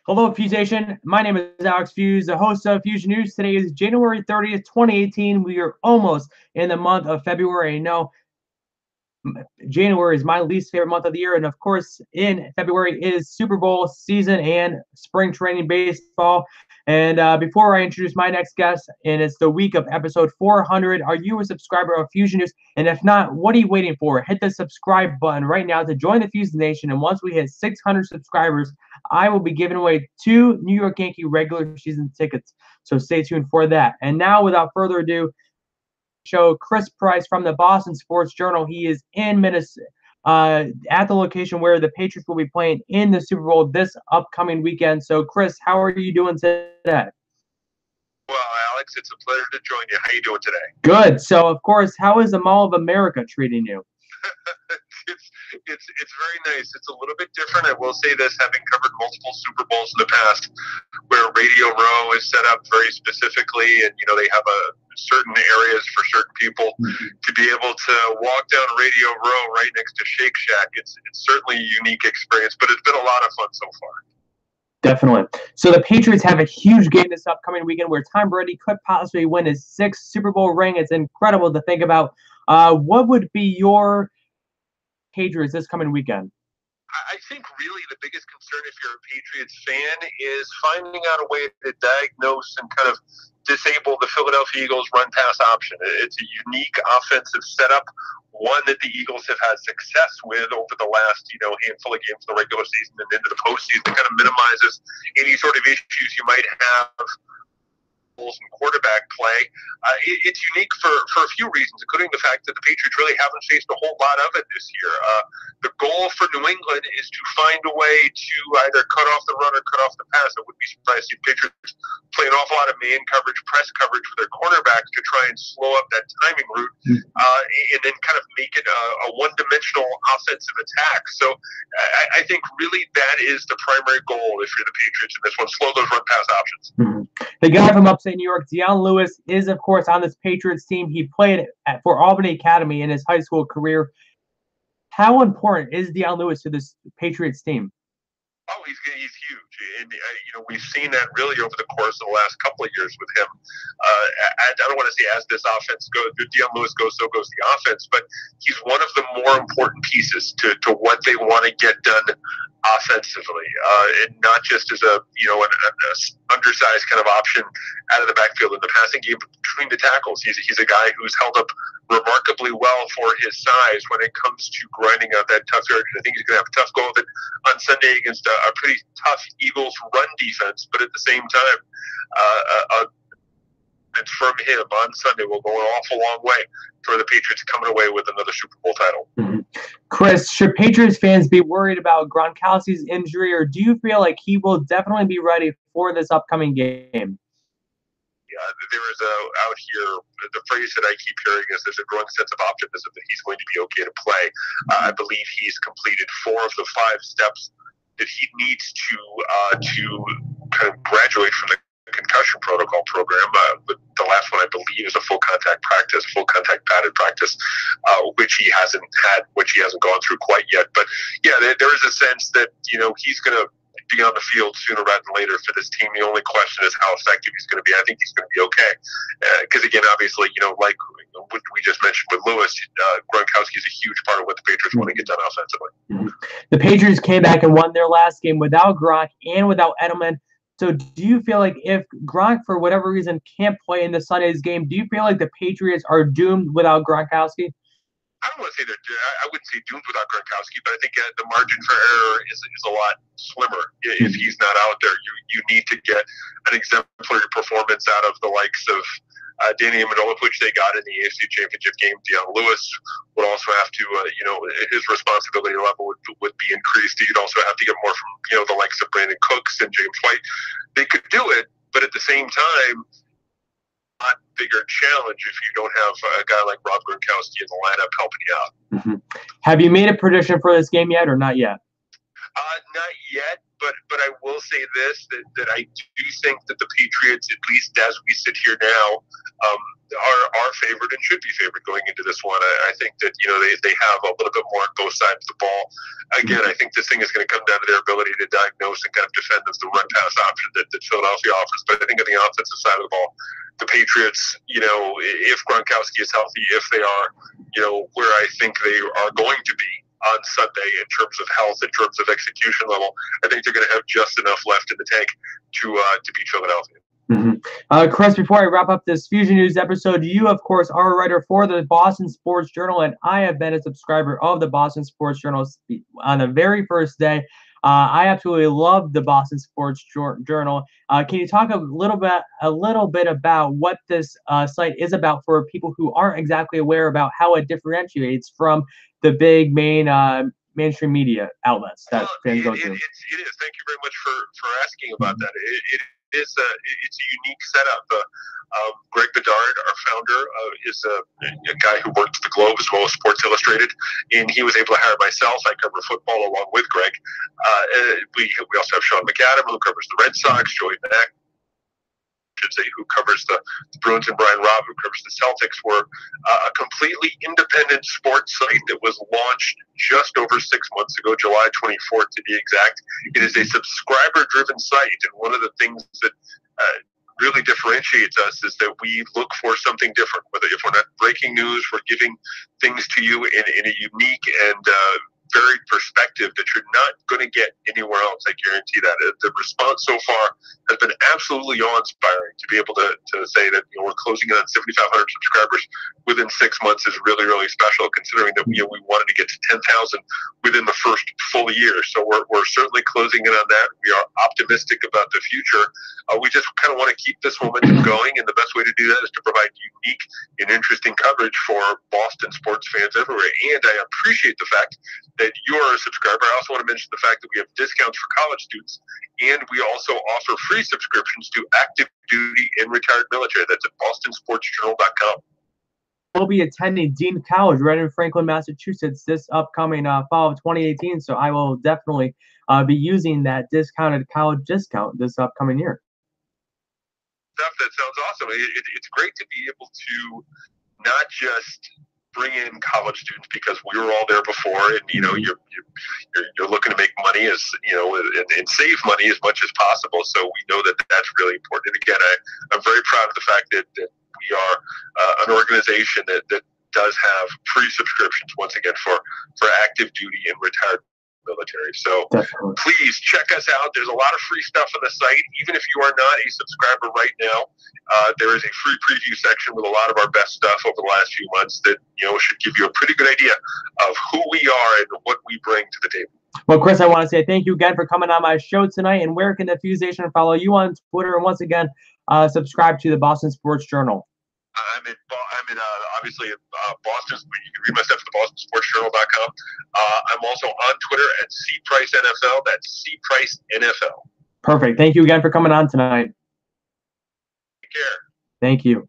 Hello, Fusation. My name is Alex Fuse, the host of Fusion News. Today is January 30th, 2018. We are almost in the month of February. No, January is my least favorite month of the year. And of course, in February is Super Bowl season and spring training baseball. And before I introduce my next guest, and it's the week of episode 400, are you a subscriber of Fusion News? And if not, what are you waiting for? Hit the subscribe button right now to join the Fusion Nation. And once we hit 600 subscribers, I will be giving away 2 New York Yankee regular season tickets. So stay tuned for that. And now, without further ado, show Chris Price from the Boston Sports Journal. He is in Minnesota, at the location where the Patriots will be playing in the Super Bowl this upcoming weekend. So, Chris, how are you doing today? Well, Alex, it's a pleasure to join you. How you doing today? Good. So, of course, how is the Mall of America treating you? It's very nice. It's a little bit different. I will say this, having covered multiple Super Bowls in the past, where Radio Row is set up very specifically, and they have certain areas for certain people to be able to walk down Radio Row right next to Shake Shack. It's certainly a unique experience, but it's been a lot of fun so far. Definitely. So the Patriots have a huge game this upcoming weekend where Tom Brady could possibly win his 6th Super Bowl ring. It's incredible to think about. What would be your Patriots this coming weekend? I think really the biggest concern if you're a Patriots fan is finding out a way to diagnose and kind of disable the Philadelphia Eagles run-pass option. It's a unique offensive setup, one that the Eagles have had success with over the last, handful of games in the regular season and into the postseason. It kind of minimizes any sort of issues you might have and quarterback play. It's unique for a few reasons, including the fact that the Patriots really haven't faced a whole lot of it this year. The goal for New England is to find a way to either cut off the run or cut off the pass. I wouldn't be surprised to see the Patriots play an awful lot of man coverage, press coverage for their cornerbacks to try and slow up that timing route and then kind of make it a one-dimensional offensive attack. So I think really that is the primary goal if you're the Patriots in this one, slow those run-pass options. The guy from upstate New York, Deion Lewis, is, of course, on this Patriots team. He played for Albany Academy in his high school career. How important is Deion Lewis to this Patriots team? Oh, he's huge, and we've seen that really over the course of the last couple of years with him. I don't want to say as this offense goes, Deion Lewis goes, so goes the offense, but he's one of the more important pieces to what they want to get done offensively, and not just as an undersized kind of option out of the backfield in the passing game, but between the tackles. He's a guy who's held up remarkably well for his size when it comes to grinding out that tough yardage. I think he's going to have a tough go of it on Sunday against a pretty tough Eagles run defense, but at the same time, it's from him on Sunday will go an awful long way for the Patriots coming away with another Super Bowl title. Chris, should Patriots fans be worried about Gronkowski's injury, or do you feel like he will definitely be ready for this upcoming game? There is out here, the phrase that I keep hearing is there's a growing sense of optimism that he's going to be okay to play. I believe he's completed 4 of the 5 steps that he needs to kind of graduate from the concussion protocol program. But the last one, I believe, is a full contact padded practice, which he hasn't gone through quite yet. But yeah, there is a sense that he's going to be on the field sooner rather than later for this team. The only question is how effective he's going to be. I think he's going to be okay. Because again, obviously, like what we just mentioned with Lewis, Gronkowski is a huge part of what the Patriots want to get done offensively. The Patriots came back and won their last game without Gronk and without Edelman. So do you feel like if Gronk, for whatever reason, can't play in the Sunday's game, do you feel like the Patriots are doomed without Gronkowski? I don't want to say I wouldn't say doomed without Gronkowski, but I think the margin for error is a lot slimmer if he's not out there. You need to get an exemplary performance out of the likes of Danny Amendola, which they got in the AFC Championship game. Deion Lewis would also have to, his responsibility level would be increased. You'd also have to get more from, the likes of Brandon Cooks and James White. They could do it, but at the same time, not bigger challenge if you don't have a guy like Rob Gronkowski in the lineup helping you out. Have you made a prediction for this game yet, or not yet? Not yet, but I will say this, that I do think that the Patriots, at least as we sit here now, are favored and should be favored going into this one. I think that they have a little bit more on both sides of the ball. Again, I think this thing is going to come down to their ability to diagnose and kind of defend the run pass option that Philadelphia offers. But I think on the offensive side of the ball, the Patriots, if Gronkowski is healthy, if they are, where I think they are going to be on Sunday in terms of health, in terms of execution level, I think they're going to have just enough left in the tank to beat Philadelphia. Chris, before I wrap up this Fusion News episode, you, of course, are a writer for the Boston Sports Journal, and I have been a subscriber of the Boston Sports Journal on the very first day. I absolutely love the Boston Sports Journal. Can you talk a little bit about what this site is about for people who aren't exactly aware about how it differentiates from the big mainstream media outlets that fans go to? It is. Thank you very much for asking about that. It's a unique setup. Greg Bedard, our founder, is a guy who worked at the Globe as well as Sports Illustrated, and he was able to hire myself. I cover football along with Greg. We also have Sean McAdam, who covers the Red Sox, Joey Mack, who covers the Bruins, and Brian Robb, who covers the Celtics. We're a completely independent sports site that was launched just over 6 months ago, July 24th to be exact. It is a subscriber-driven site, and one of the things that really differentiates us is that we look for something different. Whether if we're not breaking news, we're giving things to you in a unique and varied perspective that you're not going to get anywhere else. I guarantee that. The response so far has been absolutely awe-inspiring. To be able to say that we're closing in on 7,500 subscribers within 6 months is really, really special, considering that we wanted to get to 10,000 within the first full year. So we're certainly closing in on that. We are optimistic about the future. We just kind of want to keep this momentum going, and the best way to do that is to provide unique and interesting coverage for Boston sports fans everywhere. And I appreciate the fact that you're a subscriber. I also want to mention the fact that we have discounts for college students, and we also offer free subscriptions to active duty and retired military. That's at bostonsportsjournal.com. We'll be attending Dean College right in Franklin, Massachusetts this upcoming fall of 2018, so I will definitely be using that discounted college discount this upcoming year. That sounds awesome. It's great to be able to not just bring in college students because we were all there before, and you're looking to make money and save money as much as possible. So we know that that's really important. And again, I'm very proud of the fact that we are an organization that does have free subscriptions once again for active duty and retired military. So definitely, please check us out. There's a lot of free stuff on the site. Even if you are not a subscriber right now, there is a free preview section with a lot of our best stuff over the last few months that should give you a pretty good idea of who we are and what we bring to the table. Well, Chris, I want to say thank you again for coming on my show tonight. And where can the Fuse Nation follow you on Twitter? And once again, subscribe to the Boston Sports Journal. I'm in obviously Boston. You can read my stuff at thebostonsportsjournal.com. I'm also on Twitter at CPriceNFL. That's CPriceNFL. Perfect. Thank you again for coming on tonight. Take care. Thank you.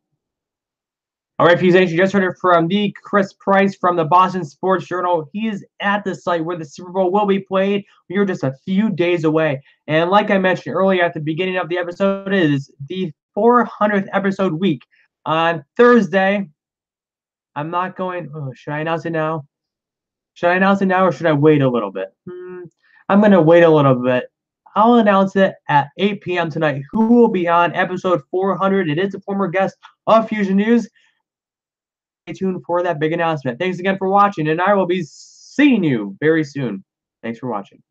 All right, Fuse Nation, you just heard it from the Chris Price from the Boston Sports Journal. He is at the site where the Super Bowl will be played. We are just a few days away. And like I mentioned earlier at the beginning of the episode, it is the 400th episode week. On Thursday, I'm not going. Should I announce it now? Should I announce it now or should I wait a little bit? I'm going to wait a little bit. I'll announce it at 8 p.m. tonight. Who will be on episode 400? It is a former guest of Fusion News. Stay tuned for that big announcement. Thanks again for watching, and I will be seeing you very soon. Thanks for watching.